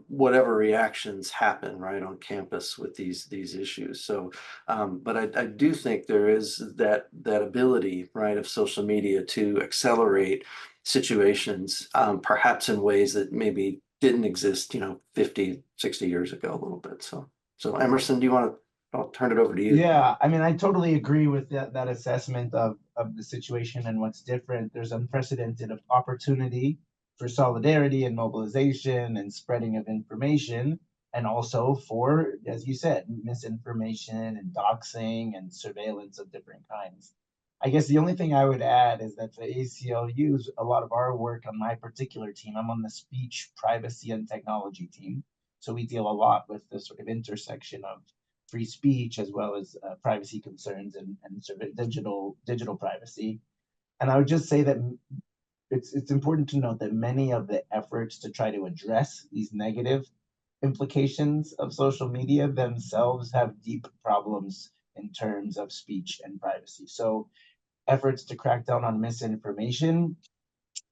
whatever reactions happen right on campus with these issues. So, but I do think there is that ability, right, of social media to accelerate situations, perhaps in ways that maybe didn't exist, 50, 60 years ago a little bit. So Emerson, do you want to, I'll turn it over to you. Yeah, I mean, I totally agree with that assessment of the situation and what's different. There's unprecedented opportunity for solidarity and mobilization and spreading of information, and also for, as you said, misinformation and doxing and surveillance of different kinds. I guess the only thing I would add is that the ACLU's a lot of our work on my particular team. I'm on the speech, privacy, and technology team. So we deal a lot with the sort of intersection of free speech as well as privacy concerns and sort of digital privacy. And I would just say that it's important to note that many of the efforts to try to address these negative implications of social media themselves have deep problems in terms of speech and privacy. So efforts to crack down on misinformation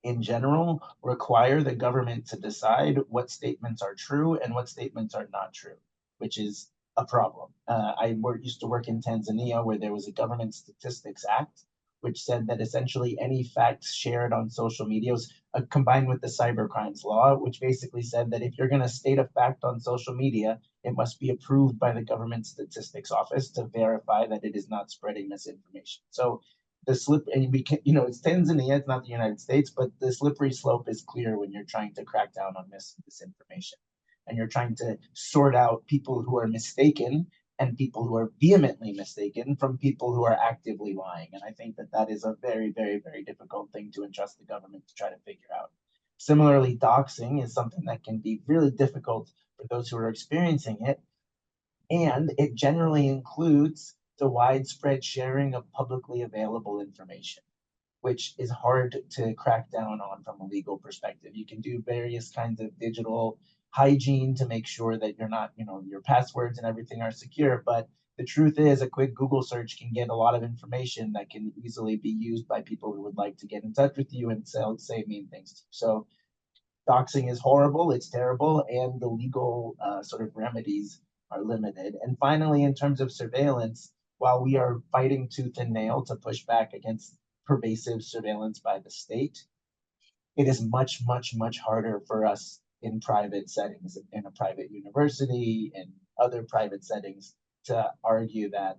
in general require the government to decide what statements are true and what statements are not true, which is a problem. I used to work in Tanzania, where there was a Government Statistics Act, which said that essentially any facts shared on social media was combined with the cybercrimes law, which basically said that if you're going to state a fact on social media, it must be approved by the Government Statistics Office to verify that it is not spreading misinformation. So the and we can, it's Tanzania, it's not the United States, but the slippery slope is clear when you're trying to crack down on misinformation. And you're trying to sort out people who are mistaken and people who are vehemently mistaken from people who are actively lying. And I think that is a very, very, very difficult thing to entrust the government to try to figure out. Similarly, doxing is something that can be really difficult for those who are experiencing it. And it generally includes the widespread sharing of publicly available information, which is hard to crack down on from a legal perspective. You can do various kinds of digital hygiene to make sure that you're not, your passwords and everything are secure. But the truth is, a quick Google search can get a lot of information that can easily be used by people who would like to get in touch with you and say mean things to you. So doxing is horrible, it's terrible, and the legal sort of remedies are limited. And finally, in terms of surveillance, while we are fighting tooth and nail to push back against pervasive surveillance by the state, it is much, much, much harder for us in private settings, in a private university, in other private settings, to argue that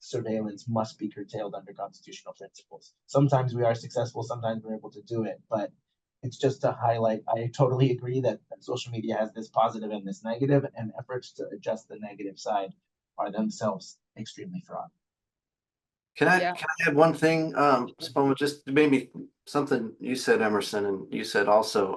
surveillance must be curtailed under constitutional principles. Sometimes we are successful, sometimes we're able to do it, but it's just to highlight, I totally agree that social media has this positive and this negative, and efforts to adjust the negative side are themselves extremely fraught. Can I Yeah. add one thing, Spoma, just maybe something you said, Emerson, and you said also,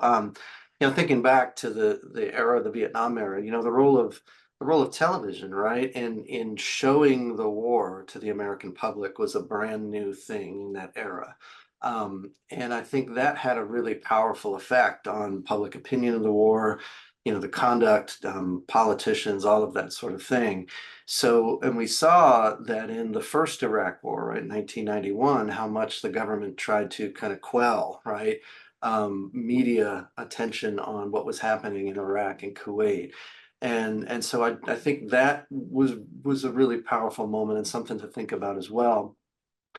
thinking back to the era of the Vietnam era, the role of television, right, in showing the war to the American public was a brand new thing in that era. And I think that had a really powerful effect on public opinion of the war, the conduct, politicians, all of that sort of thing. So, and we saw that in the first Iraq war, right, in 1991, how much the government tried to kind of quell, right, media attention on what was happening in Iraq and Kuwait. And so I think that was a really powerful moment and something to think about as well,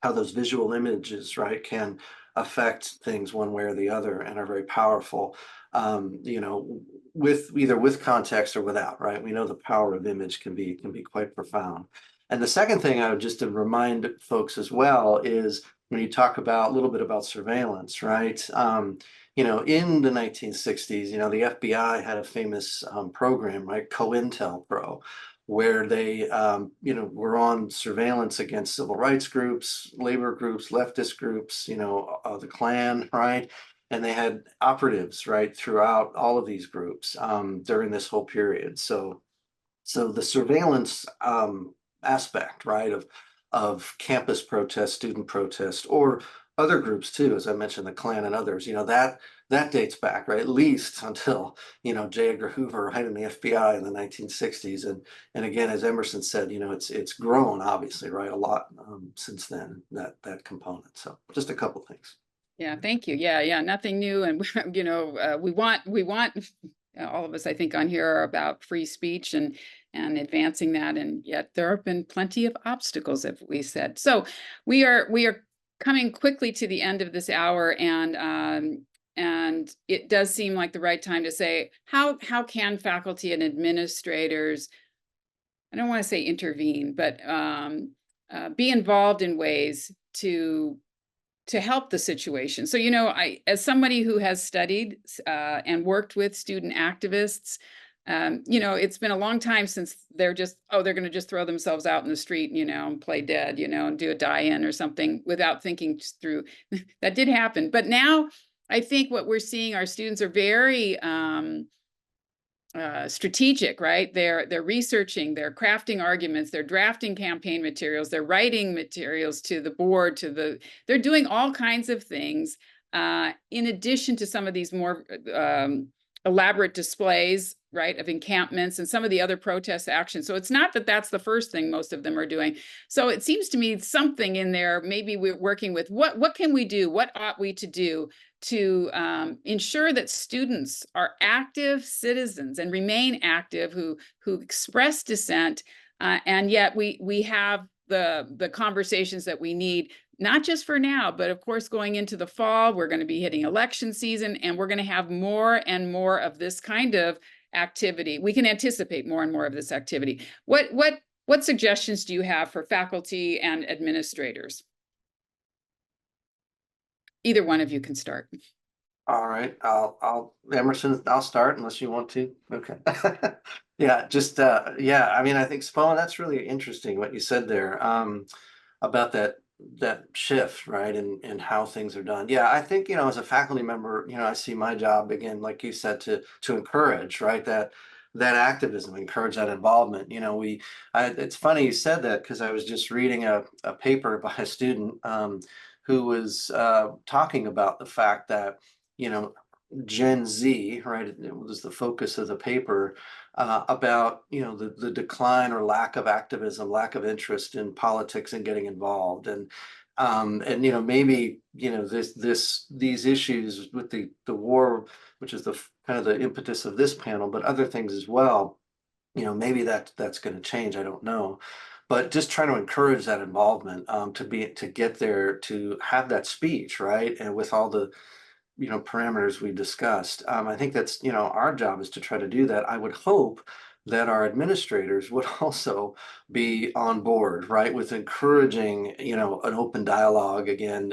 how those visual images, right, can affect things one way or the other and are very powerful, with context or without, right? We know the power of image can be quite profound. And the second thing I would just to remind folks as well is when you talk about a little bit about surveillance, right? In the 1960s, the FBI had a famous program, right, COINTELPRO, where they, were on surveillance against civil rights groups, labor groups, leftist groups, the Klan, right? And they had operatives, right, throughout all of these groups during this whole period. So the surveillance aspect, right, of campus protest, student protest, or other groups too, as I mentioned, the Klan and others, that dates back, right, at least until, J. Edgar Hoover, right, in the FBI in the 1960s. And again, as Emerson said, it's grown obviously, right, a lot since then, that component. So just a couple things. Yeah, thank you. Yeah, nothing new. And, we want all of us, I think, on here are about free speech and advancing that. And yet there have been plenty of obstacles, as we said. So we are coming quickly to the end of this hour, and it does seem like the right time to say, how can faculty and administrators, I don't want to say intervene, but be involved in ways to help the situation. So, as somebody who has studied and worked with student activists, it's been a long time since they're going to just throw themselves out in the street, and play dead, and do a die-in or something without thinking through. That did happen. But now I think what we're seeing, our students are very strategic, right? They're researching, they're crafting arguments, they're drafting campaign materials, they're writing materials to the board, they're doing all kinds of things in addition to some of these more elaborate displays, right, of encampments and some of the other protest actions. So it's not that that's the first thing most of them are doing. So it seems to me something in there, maybe we're working with what can we do? What ought we to do to ensure that students are active citizens and remain active, who express dissent, and yet we have the conversations that we need, not just for now, but of course going into the fall. We're going to be hitting election season, and we're going to have more and more of this kind of activity. We can anticipate more and more of this activity. What suggestions do you have for faculty and administrators? Either one of you can start. All right, Emerson, I'll start unless you want to. Okay. Yeah, just I mean, I think Spoma, that's really interesting what you said there about that shift, right, and how things are done. Yeah, I think, as a faculty member, I see my job again, like you said, to encourage, right, that activism, encourage that involvement. It's funny you said that, because I was just reading a paper by a student who was talking about the fact that, Gen Z, right, it was the focus of the paper, about, the decline or lack of activism, lack of interest in politics and getting involved. And maybe, these issues with the war, which is the kind of the impetus of this panel, but other things as well, maybe that's going to change. I don't know. But just trying to encourage that involvement, to get there, to have that speech, right, and with all the parameters we discussed. I think that's, our job is to try to do that. I would hope that our administrators would also be on board, right, with encouraging, you know, an open dialogue again,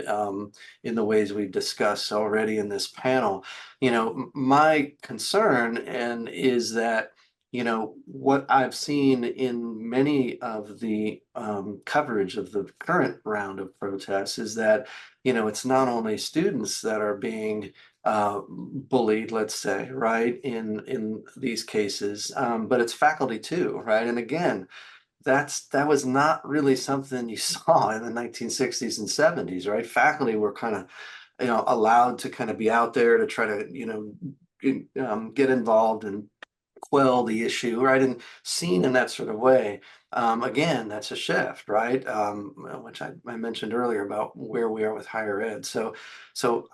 in the ways we've discussed already in this panel. You know, my concern is that, you know, what I've seen in many of the coverage of the current round of protests is that, you know, it's not only students that are being bullied, let's say, right, in these cases, but it's faculty too, right? And again, that was not really something you saw in the 1960s and 70s, right? Faculty were kind of, you know, allowed to kind of be out there to try to, you know, get involved and quell the issue, right? And seen in that sort of way. Again, that's a shift, right? Which I mentioned earlier about where we are with higher ed. So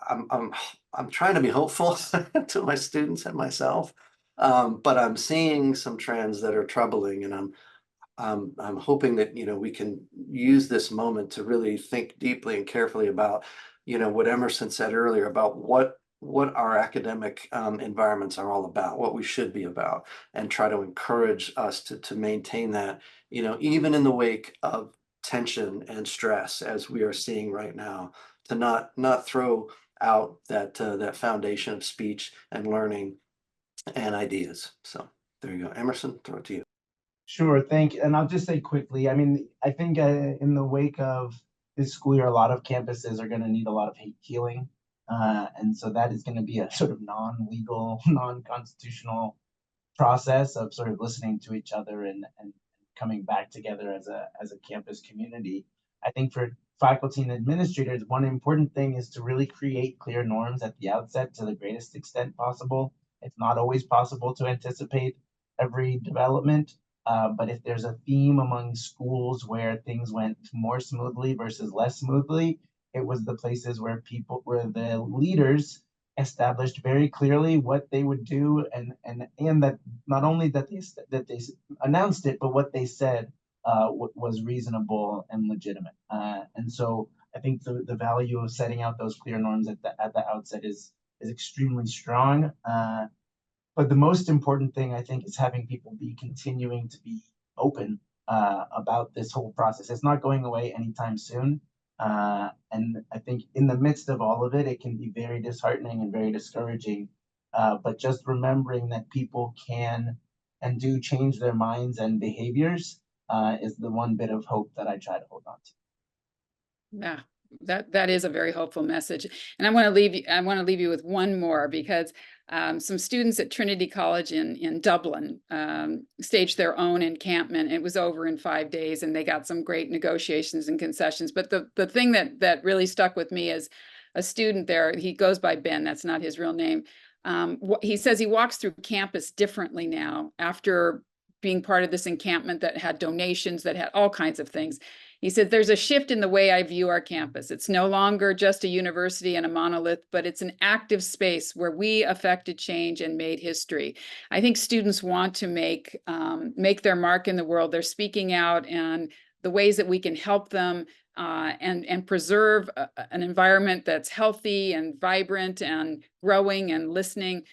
I'm trying to be hopeful to my students and myself, but I'm seeing some trends that are troubling, and I'm hoping that, you know, we can use this moment to really think deeply and carefully about, you know, what Emerson said earlier about what our academic environments are all about, what we should be about, and try to encourage us to maintain that, you know, even in the wake of tension and stress as we are seeing right now, to not throw out that foundation of speech and learning and ideas. So there you go. Emerson, throw it to you. Sure, thank you. And I'll just say quickly, I mean, I think in the wake of this school year, a lot of campuses are going to need a lot of healing. And so that is going to be a sort of non-legal, non-constitutional process of sort of listening to each other and coming back together as a campus community. I think for faculty and administrators, one important thing is to really create clear norms at the outset to the greatest extent possible. It's not always possible to anticipate every development, but if there's a theme among schools where things went more smoothly versus less smoothly, it was the places where the leaders established very clearly what they would do, and that not only that they announced it, but what they said was reasonable and legitimate. And so I think the value of setting out those clear norms at the outset is extremely strong. But the most important thing, I think, is having people be continuing to be open about this whole process. It's not going away anytime soon. And I think in the midst of all of it, it can be very disheartening and very discouraging. But just remembering that people can and do change their minds and behaviors is the one bit of hope that I try to hold on to. Yeah, that is a very hopeful message. And I want to leave you with one more, because some students at Trinity College in Dublin staged their own encampment. It was over in 5 days, and they got some great negotiations and concessions. But the thing that really stuck with me is a student there. He goes by Ben. That's not his real name. He says he walks through campus differently now after being part of this encampment that had donations, that had all kinds of things. He said, there's a shift in the way I view our campus. It's no longer just a university and a monolith, but it's an active space where we affected change and made history. I think students want to make their mark in the world. They're speaking out, and the ways that we can help them and preserve an environment that's healthy and vibrant and growing and listening.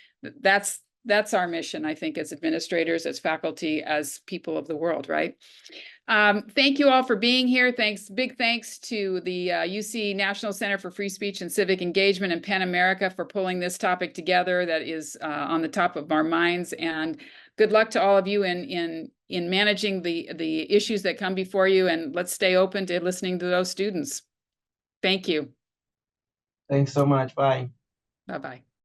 That's our mission, I think, as administrators, as faculty, as people of the world, right? Thank you all for being here. Big thanks to the UC National Center for Free Speech and Civic Engagement and PEN America for pulling this topic together that is on the top of our minds. And good luck to all of you in managing the issues that come before you. And let's stay open to listening to those students. Thank you. Thanks so much. Bye. Bye-bye.